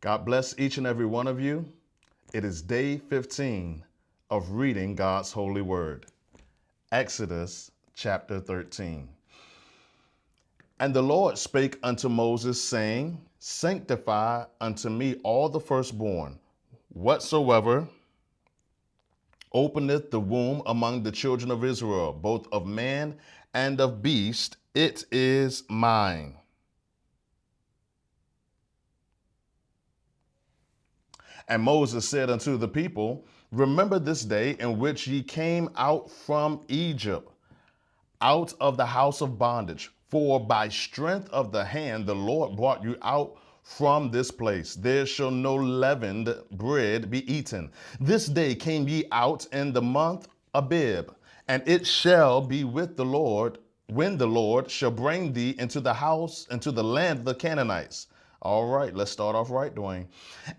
God bless each and every one of you. It is day 15 of reading God's holy word. Exodus chapter 13. And the Lord spake unto Moses, saying, Sanctify unto me all the firstborn, whatsoever openeth the womb among the children of Israel, both of man and of beast, it is mine. And Moses said unto the people, Remember this day in which ye came out from Egypt, out of the house of bondage. For by strength of the hand the Lord brought you out from this place. There shall no leavened bread be eaten. This day came ye out in the month Abib, and it shall be with the Lord when the Lord shall bring thee into the house, into the land of the Canaanites. All right, let's start off right, Duane.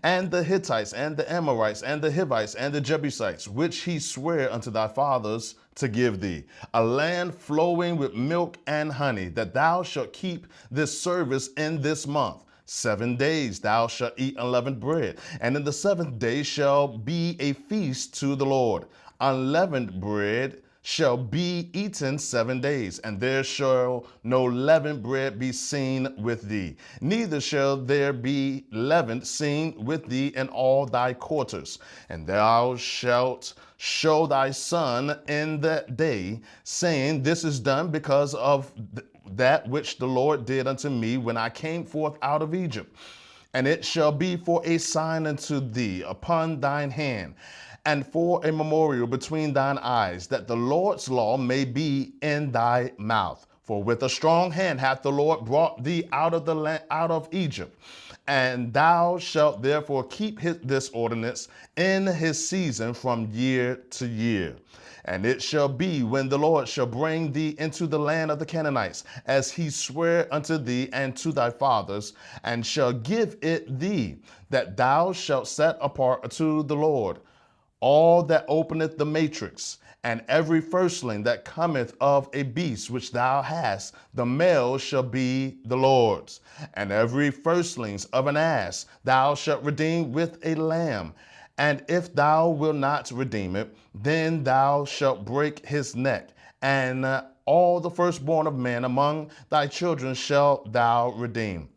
And the Hittites, and the Amorites, and the Hivites, and the Jebusites, which he sware unto thy fathers to give thee, a land flowing with milk and honey, that thou shalt keep this service in this month. 7 days thou shalt eat unleavened bread, and in the seventh day shall be a feast to the Lord. Unleavened bread shall be eaten 7 days, and there shall no leavened bread be seen with thee. Neither shall there be leaven seen with thee in all thy quarters. And thou shalt show thy son in that day, saying, This is done because of that which the Lord did unto me when I came forth out of Egypt. And it shall be for a sign unto thee upon thine hand, and for a memorial between thine eyes, that the Lord's law may be in thy mouth. For with a strong hand hath the Lord brought thee out of the land, out of Egypt. And thou shalt therefore keep this ordinance in his season from year to year. And it shall be when the Lord shall bring thee into the land of the Canaanites, as he sware unto thee and to thy fathers, and shall give it thee, that thou shalt set apart unto the Lord all that openeth the matrix, and every firstling that cometh of a beast which thou hast, the male shall be the Lord's. And every firstlings of an ass thou shalt redeem with a lamb. And if thou wilt not redeem it, then thou shalt break his neck. And all the firstborn of man among thy children shalt thou redeem.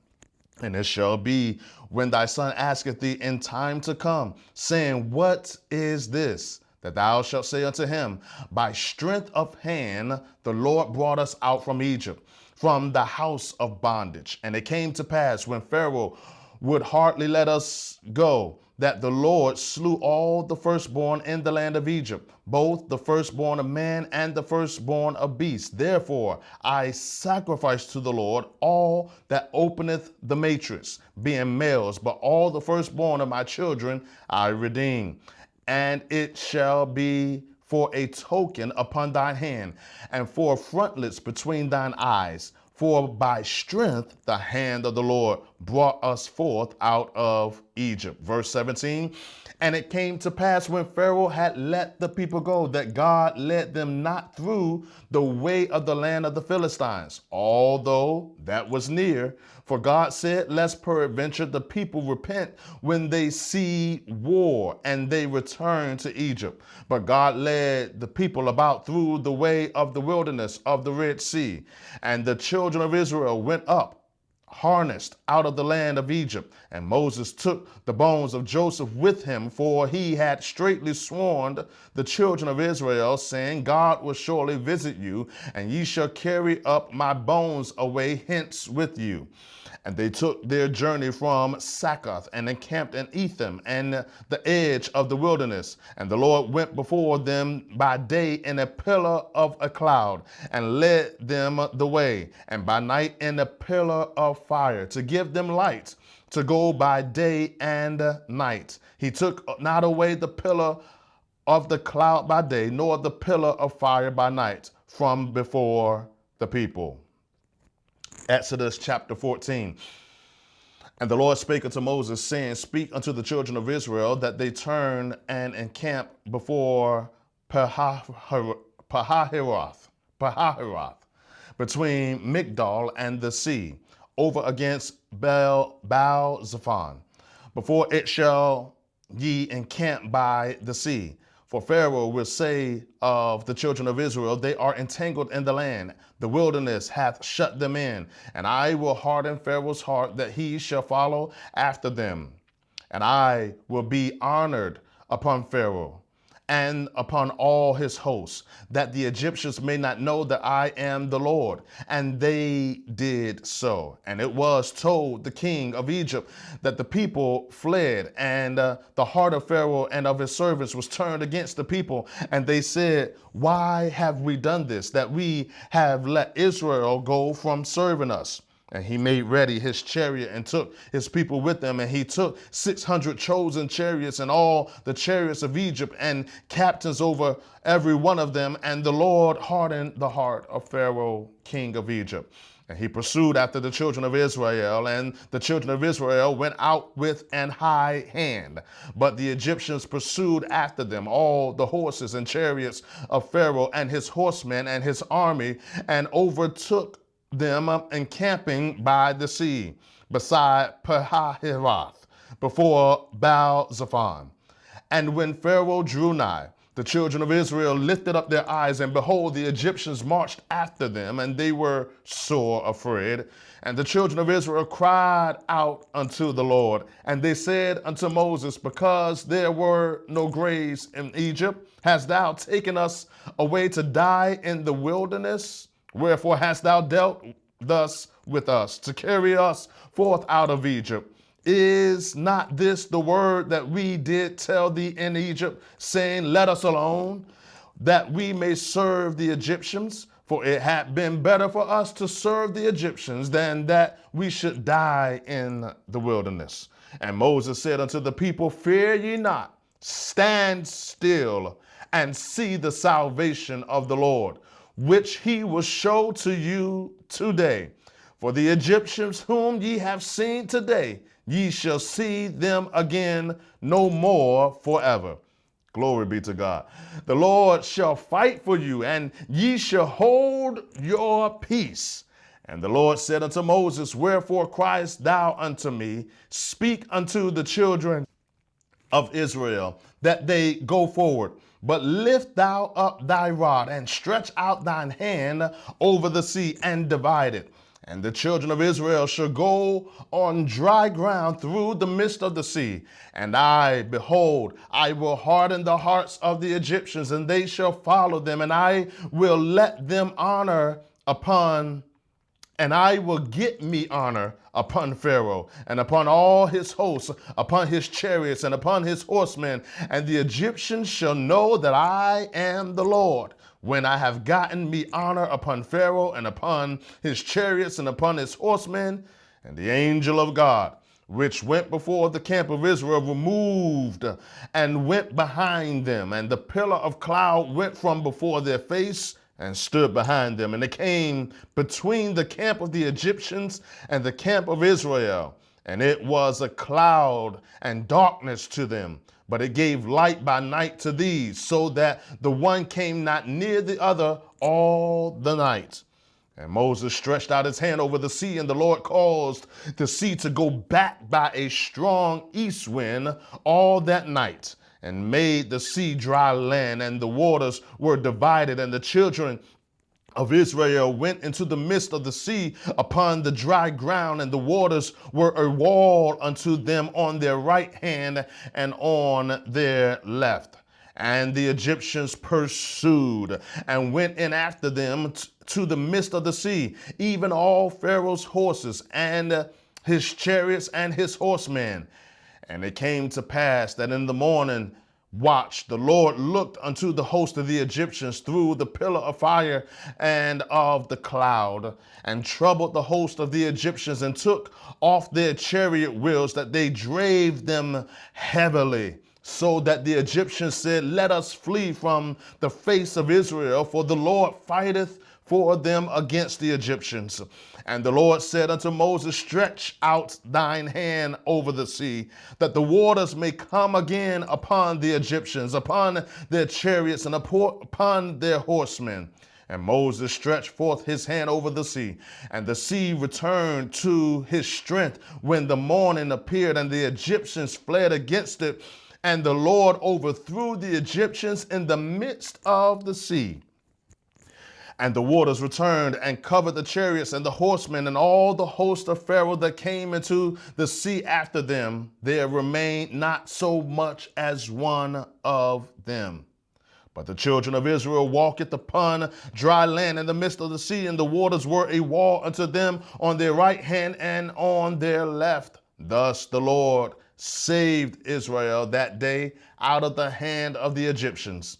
And it shall be when thy son asketh thee in time to come, saying, What is this? That thou shalt say unto him, By strength of hand the Lord brought us out from Egypt, from the house of bondage. And it came to pass, when Pharaoh would hardly let us go, that the Lord slew all the firstborn in the land of Egypt, both the firstborn of man and the firstborn of beast. Therefore I sacrifice to the Lord all that openeth the matrix, being males, but all the firstborn of my children I redeem. And it shall be for a token upon thine hand, and for frontlets between thine eyes. For by strength the hand of the Lord brought us forth out of Egypt. Verse 17, and it came to pass when Pharaoh had let the people go, that God led them not through the way of the land of the Philistines, although that was near. For God said, Lest peradventure the people repent when they see war, and they return to Egypt. But God led the people about through the way of the wilderness of the Red Sea. And the children of Israel went up harnessed out of the land of Egypt. And Moses took the bones of Joseph with him, for he had straitly sworn the children of Israel, saying, God will surely visit you, and ye shall carry up my bones away hence with you. And they took their journey from Succoth and encamped in Etham and the edge of the wilderness. And the Lord went before them by day in a pillar of a cloud and led them the way, and by night in a pillar of fire to give them light to go by day and night. He took not away the pillar of the cloud by day, nor the pillar of fire by night from before the people. Exodus chapter 14. And the Lord spake unto Moses, saying, Speak unto the children of Israel that they turn and encamp before Pahahiroth, between Migdol and the sea, over against Baal Zephon. before it shall ye encamp by the sea. For Pharaoh will say of the children of Israel, they are entangled in the land. The wilderness hath shut them in. And I will harden Pharaoh's heart that he shall follow after them. And I will be honored upon Pharaoh and upon all his hosts, that the Egyptians may not know that I am the Lord. And they did so. And it was told the king of Egypt that the people fled, and the heart of Pharaoh and of his servants was turned against the people. And they said, why have we done this, that we have let Israel go from serving us? And he made ready his chariot and took his people with him. And he took 600 chosen chariots and all the chariots of Egypt and captains over every one of them. And the Lord hardened the heart of Pharaoh, king of Egypt. And he pursued after the children of Israel, and the children of Israel went out with an high hand. But the Egyptians pursued after them all the horses and chariots of Pharaoh and his horsemen and his army, and overtook them encamping by the sea, beside Pihahiroth, before Baal-Zephon. And when Pharaoh drew nigh, the children of Israel lifted up their eyes, and behold, the Egyptians marched after them, and they were sore afraid. And the children of Israel cried out unto the Lord, and they said unto Moses, because there were no graves in Egypt, hast thou taken us away to die in the wilderness? Wherefore hast thou dealt thus with us, to carry us forth out of Egypt? Is not this the word that we did tell thee in Egypt, saying, let us alone, that we may serve the Egyptians? For it had been better for us to serve the Egyptians than that we should die in the wilderness. And Moses said unto the people, fear ye not, stand still and see the salvation of the Lord, which he will show to you today. For the Egyptians whom ye have seen today, ye shall see them again no more forever. Glory be to God. The Lord shall fight for you, and ye shall hold your peace. And the Lord said unto Moses, wherefore criest thou unto me? Speak unto the children of Israel that they go forward. But lift thou up thy rod and stretch out thine hand over the sea and divide it. And the children of Israel shall go on dry ground through the midst of the sea. And I, behold, I will harden the hearts of the Egyptians, and they shall follow them. And I will let them and I will get me honor upon Pharaoh and upon all his hosts, upon his chariots and upon his horsemen. And the Egyptians shall know that I am the Lord, when I have gotten me honor upon Pharaoh and upon his chariots and upon his horsemen. And the angel of God, which went before the camp of Israel, removed and went behind them. And the pillar of cloud went from before their face and stood behind them. And it came between the camp of the Egyptians and the camp of Israel. And it was a cloud and darkness to them, but it gave light by night to these, so that the one came not near the other all the night. And Moses stretched out his hand over the sea, and the Lord caused the sea to go back by a strong east wind all that night, and made the sea dry land, and the waters were divided. And the children of Israel went into the midst of the sea upon the dry ground, and the waters were a wall unto them on their right hand and on their left. And the Egyptians pursued and went in after them to the midst of the sea, even all Pharaoh's horses and his chariots and his horsemen. And it came to pass that in the morning watch, the Lord looked unto the host of the Egyptians through the pillar of fire and of the cloud, and troubled the host of the Egyptians, and took off their chariot wheels, that they drave them heavily. So that the Egyptians said, let us flee from the face of Israel, for the Lord fighteth for them against the Egyptians. And the Lord said unto Moses, stretch out thine hand over the sea, that the waters may come again upon the Egyptians, upon their chariots, and upon their horsemen. And Moses stretched forth his hand over the sea, and the sea returned to his strength when the morning appeared, and the Egyptians fled against it. And the Lord overthrew the Egyptians in the midst of the sea. And the waters returned and covered the chariots and the horsemen and all the host of Pharaoh that came into the sea after them. There remained not so much as one of them. But the children of Israel walketh upon dry land in the midst of the sea, and the waters were a wall unto them on their right hand and on their left. Thus the Lord saved Israel that day out of the hand of the Egyptians.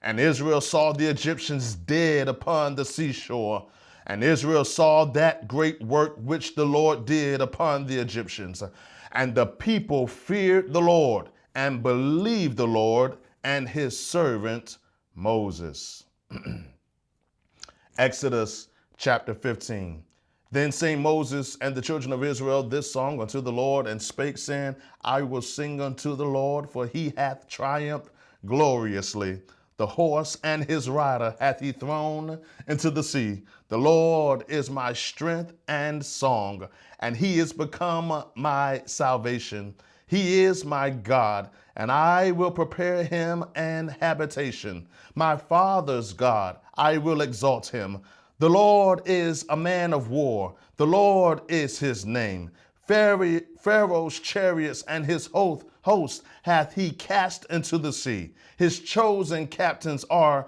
And Israel saw the Egyptians dead upon the seashore. And Israel saw that great work which the Lord did upon the Egyptians. And the people feared the Lord and believed the Lord and his servant Moses. Exodus chapter 15. Then sang Moses and the children of Israel this song unto the Lord, and spake, saying, I will sing unto the Lord, for he hath triumphed gloriously. The horse and his rider hath he thrown into the sea. The Lord is my strength and song, and he is become my salvation. He is my God, and I will prepare him an habitation. My father's God, I will exalt him. The Lord is a man of war. The Lord is his name. Pharaoh's chariots and his host hath he cast into the sea. His chosen captains are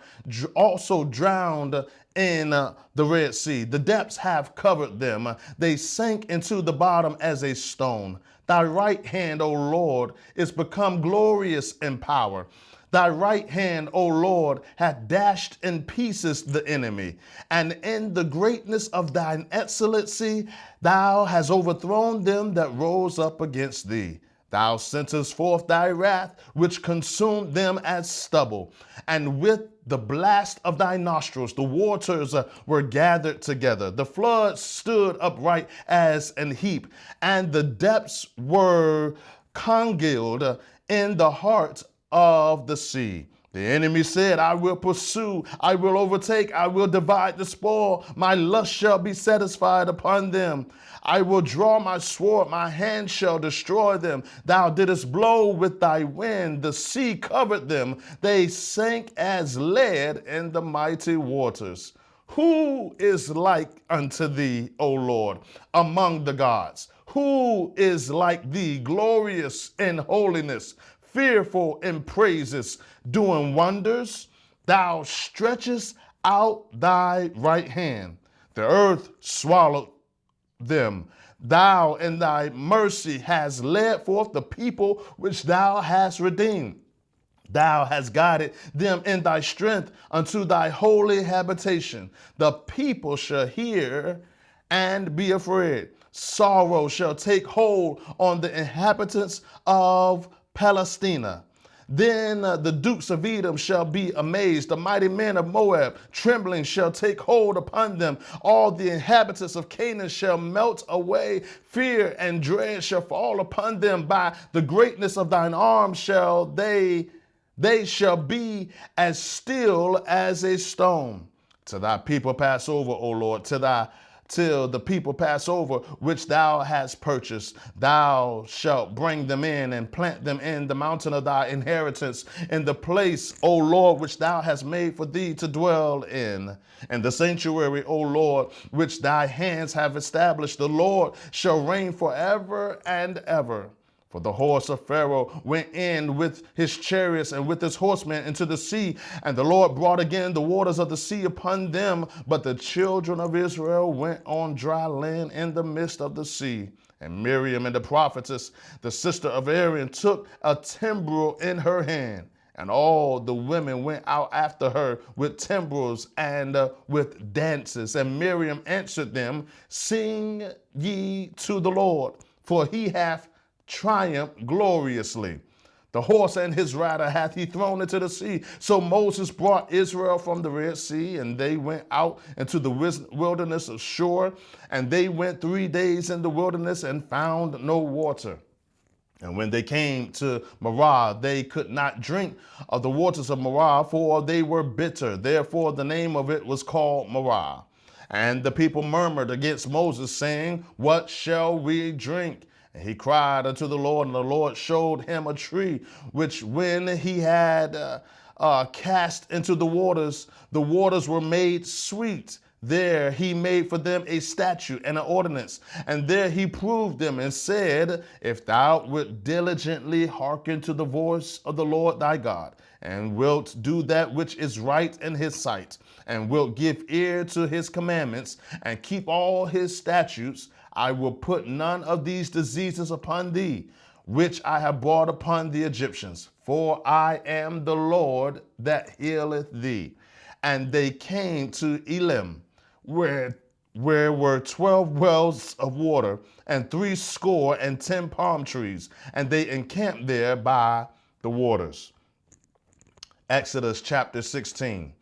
also drowned in the Red Sea. The depths have covered them. They sank into the bottom as a stone. Thy right hand, O Lord, is become glorious in power. Thy right hand, O Lord, hath dashed in pieces the enemy, and in the greatness of thine excellency thou hast overthrown them that rose up against thee. Thou sentest forth thy wrath, which consumed them as stubble, and with the blast of thy nostrils the waters were gathered together. The flood stood upright as an heap, and the depths were congealed in the heart of the sea. The enemy said, I will pursue, I will overtake, I will divide the spoil. My lust shall be satisfied upon them. I will draw my sword, my hand shall destroy them. Thou didst blow with thy wind, the sea covered them. They sank as lead in the mighty waters. Who is like unto thee, O Lord, among the gods? Who is like thee, glorious in holiness, fearful in praises, doing wonders? Thou stretchest out thy right hand. The earth swallowed them. Thou in thy mercy hast led forth the people which thou hast redeemed. Thou hast guided them in thy strength unto thy holy habitation. The people shall hear and be afraid. Sorrow shall take hold on the inhabitants of Palestina. Then the dukes of Edom shall be amazed. The mighty men of Moab, trembling, shall take hold upon them. All the inhabitants of Canaan shall melt away. Fear and dread shall fall upon them. By the greatness of thine arm shall they shall be as still as a stone. Till thy people pass over, O Lord, till the people pass over, which thou hast purchased. Thou shalt bring them in and plant them in the mountain of thy inheritance, in the place, O Lord, which thou hast made for thee to dwell in. And the sanctuary, O Lord, which thy hands have established, the Lord shall reign forever and ever. For the horse of Pharaoh went in with his chariots and with his horsemen into the sea, and the Lord brought again the waters of the sea upon them. But the children of Israel went on dry land in the midst of the sea. And Miriam and the prophetess, the sister of Aaron, took a timbrel in her hand. And all the women went out after her with timbrels and with dances. And Miriam answered them, Sing ye to the Lord, for he hath triumphed gloriously. The horse and his rider hath he thrown into the sea. So Moses brought Israel from the Red Sea, and they went out into the wilderness of Shur, and they went 3 days in the wilderness and found no water. And when they came to Marah, they could not drink of the waters of Marah, for they were bitter. Therefore, the name of it was called Marah. And the people murmured against Moses, saying, What shall we drink? And he cried unto the Lord, and the Lord showed him a tree, which when he had cast into the waters were made sweet. There he made for them a statute and an ordinance, and there he proved them and said, If thou wilt diligently hearken to the voice of the Lord thy God, and wilt do that which is right in his sight, and wilt give ear to his commandments, and keep all his statutes, I will put none of these diseases upon thee, which I have brought upon the Egyptians, for I am the Lord that healeth thee. And they came to Elim, where were 12 wells of water, and 60 palm trees, and they encamped there by the waters. Exodus chapter 16.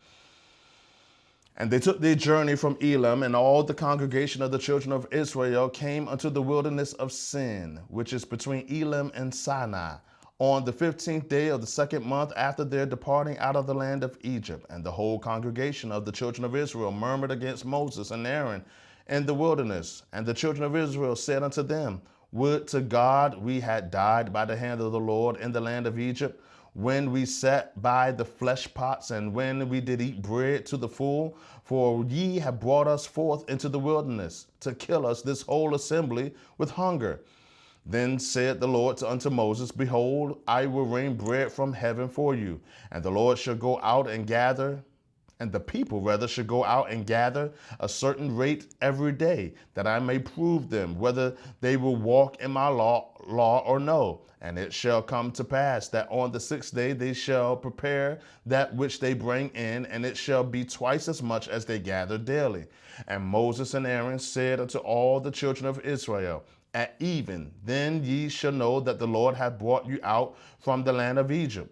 And they took their journey from Elim, and all the congregation of the children of Israel came unto the wilderness of Sin, which is between Elim and Sinai, on the 15th day of the second month after their departing out of the land of Egypt. And the whole congregation of the children of Israel murmured against Moses and Aaron in the wilderness. And the children of Israel said unto them, Would to God we had died by the hand of the Lord in the land of Egypt, when we sat by the flesh pots, and when we did eat bread to the full. For ye have brought us forth into the wilderness to kill us, this whole assembly, with hunger. Then said the Lord unto Moses, Behold, I will rain bread from heaven for you, and the Lord shall go out and gather, and the people rather should go out and gather a certain rate every day, that I may prove them whether they will walk in my law or no. And it shall come to pass that on the 6th day they shall prepare that which they bring in, and it shall be twice as much as they gather daily. And Moses and Aaron said unto all the children of Israel, At even, then ye shall know that the Lord hath brought you out from the land of Egypt.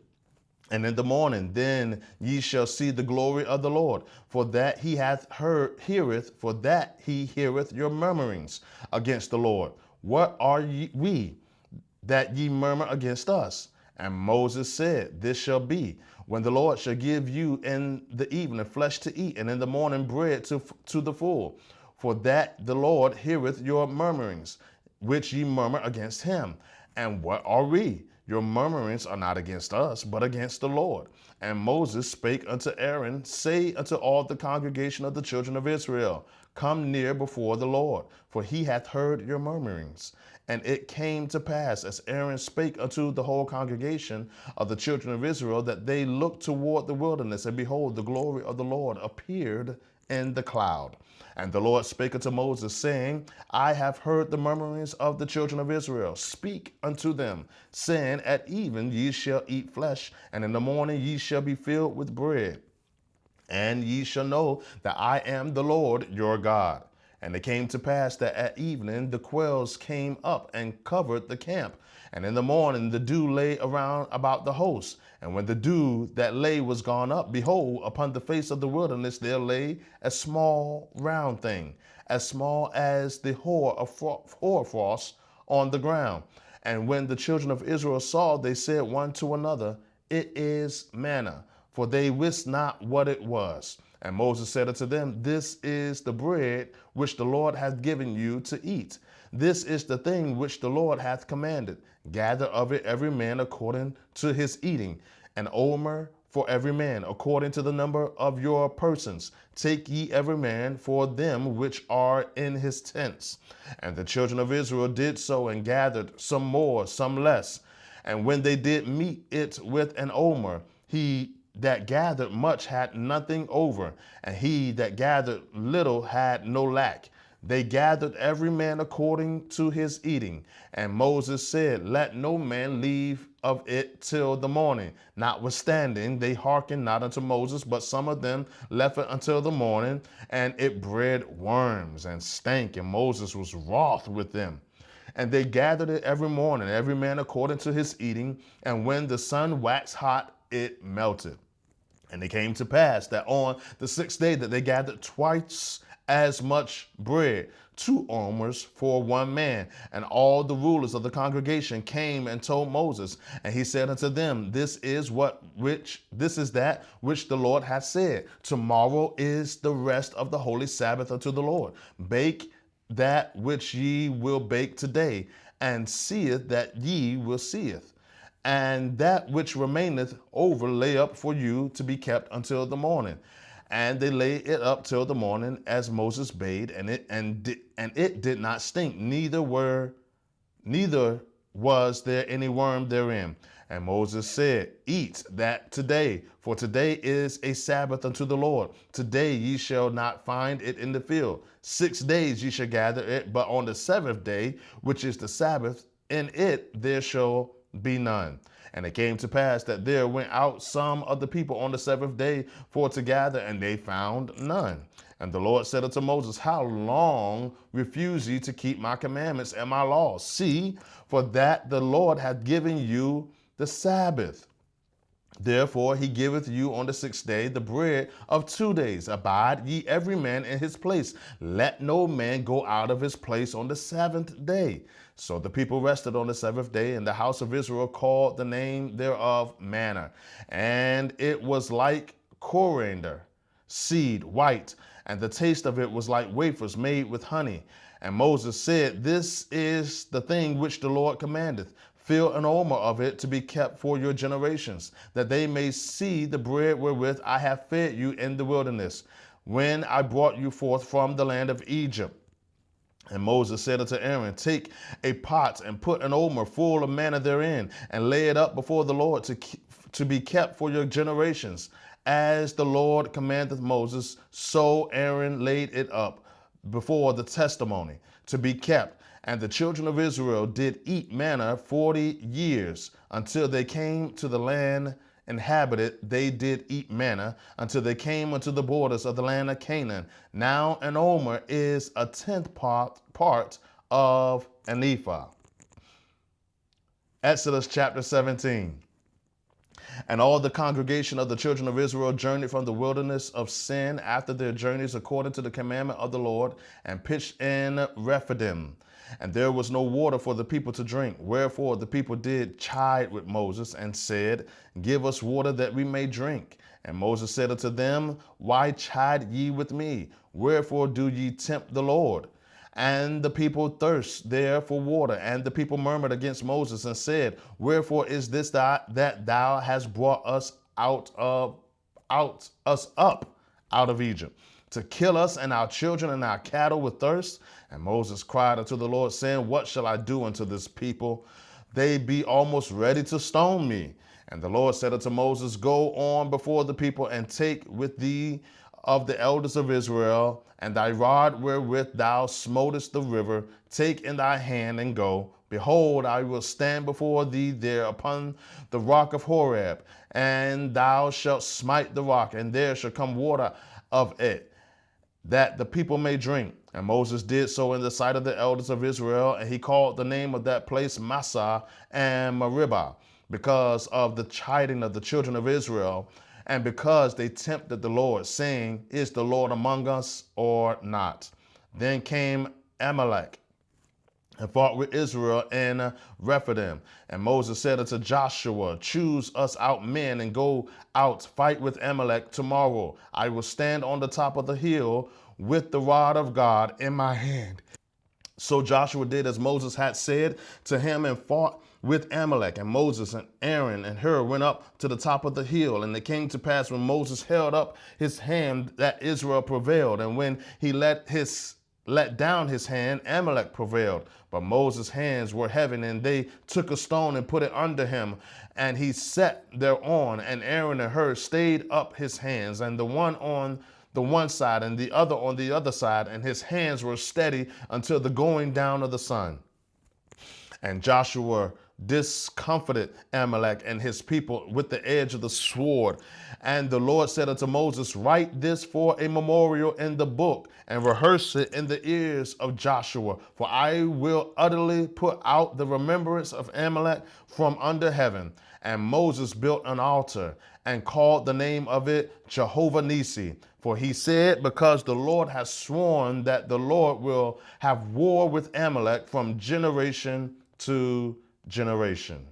And in the morning, then ye shall see the glory of the Lord, for that he heareth your murmurings against the Lord. What are we that ye murmur against us? And Moses said, This shall be, when the Lord shall give you in the evening flesh to eat, and in the morning bread to the full. For that the Lord heareth your murmurings, which ye murmur against him. And what are we? Your murmurings are not against us, but against the Lord. And Moses spake unto Aaron, Say unto all the congregation of the children of Israel, Come near before the Lord, for he hath heard your murmurings. And it came to pass, as Aaron spake unto the whole congregation of the children of Israel, that they looked toward the wilderness, and behold, the glory of the Lord appeared in the cloud. And the Lord spake unto Moses, saying, I have heard the murmurings of the children of Israel. Speak unto them, saying, At even ye shall eat flesh, and in the morning ye shall be filled with bread. And ye shall know that I am the Lord your God. And it came to pass that at evening the quails came up and covered the camp. And in the morning the dew lay around about the host. And when the dew that lay was gone up, behold, upon the face of the wilderness there lay a small round thing, as small as the hoarfrost on the ground. And when the children of Israel saw, they said one to another, It is manna, for they wist not what it was. And Moses said unto them, This is the bread which the Lord hath given you to eat. This is the thing which the Lord hath commanded. Gather of it every man according to his eating, an omer for every man, according to the number of your persons. Take ye every man for them which are in his tents. And the children of Israel did so, and gathered, some more, some less. And when they did meet it with an omer, he that gathered much had nothing over, and he that gathered little had no lack. They gathered every man according to his eating. And Moses said, Let no man leave of it till the morning. Notwithstanding, they hearkened not unto Moses, but some of them left it until the morning, and it bred worms and stank, and Moses was wroth with them. And they gathered it every morning, every man according to his eating, and when the sun waxed hot, it melted. And it came to pass that on the 6th day that they gathered twice as much bread, 2 omers for 1 man. And all the rulers of the congregation came and told Moses. And he said unto them, this is that which the Lord hath said. Tomorrow is the rest of the holy Sabbath unto the Lord. Bake that which ye will bake today, and seeth that ye will seeth. And that which remaineth over lay up for you to be kept until the morning. And they lay it up till the morning, as Moses bade, and it did not stink, neither was there any worm therein. And Moses said, eat that today, for today is a Sabbath unto the Lord. Today ye shall not find it in the field. 6 days ye shall gather it, but on the 7th day, which is the Sabbath, in it there shall be none. And it came to pass that there went out some of the people on the 7th day for to gather, and they found none. And the Lord said unto Moses, how long refuse ye to keep my commandments and my laws? See, for that the Lord hath given you the Sabbath. Therefore he giveth you on the 6th day the bread of 2 days. Abide ye every man in his place. Let no man go out of his place on the 7th day. So the people rested on the 7th day, and the house of Israel called the name thereof manna. And it was like coriander seed, white, and the taste of it was like wafers made with honey. And Moses said, this is the thing which the Lord commandeth. Fill an omer of it to be kept for your generations, that they may see the bread wherewith I have fed you in the wilderness, when I brought you forth from the land of Egypt. And Moses said unto Aaron, take a pot and put an omer full of manna therein, and lay it up before the Lord to be kept for your generations. As the Lord commandeth Moses, so Aaron laid it up before the testimony to be kept. And the children of Israel did eat manna 40 years until they came to the land inhabited. They did eat manna until they came unto the borders of the land of Canaan. Now an omer is a 10th part of an ephah. Exodus chapter 17. And all the congregation of the children of Israel journeyed from the wilderness of Sin after their journeys according to the commandment of the Lord, and pitched in Rephidim. And there was no water for the people to drink. Wherefore the people did chide with Moses, and said, give us water that we may drink. And Moses said unto them, why chide ye with me? Wherefore do ye tempt the Lord? And the people thirst there for water. And the people murmured against Moses, and said, wherefore is this that thou hast brought us up out of Egypt, to kill us and our children and our cattle with thirst? And Moses cried unto the Lord, saying, what shall I do unto this people? They be almost ready to stone me. And the Lord said unto Moses, go on before the people, and take with thee of the elders of Israel, and thy rod wherewith thou smotest the river, take in thy hand, and go. Behold, I will stand before thee there upon the rock of Horeb, and thou shalt smite the rock, and there shall come water of it, that the people may drink. And Moses did so in the sight of the elders of Israel, and he called the name of that place Massah and Meribah, because of the chiding of the children of Israel, and because they tempted the Lord, saying, is the Lord among us or not? Then came Amalek and fought with Israel in Rephidim. And Moses said unto Joshua, choose us out men, and go out, fight with Amalek tomorrow. I will stand on the top of the hill with the rod of God in my hand. So Joshua did as Moses had said to him, and fought with Amalek. And Moses and Aaron and Hur went up to the top of the hill. And it came to pass, when Moses held up his hand, that Israel prevailed. And when he let down his hand, Amalek prevailed. But Moses' hands were heavy, and they took a stone and put it under him, and he sat thereon. And Aaron and Hur stayed up his hands, and the one on the one side and the other on the other side, and his hands were steady until the going down of the sun. And Joshua discomfited Amalek and his people with the edge of the sword. And the Lord said unto Moses, write this for a memorial in the book, and rehearse it in the ears of Joshua. For I will utterly put out the remembrance of Amalek from under heaven. And Moses built an altar and called the name of it Jehovah Nissi. For he said, because the Lord has sworn that the Lord will have war with Amalek from generation to generation.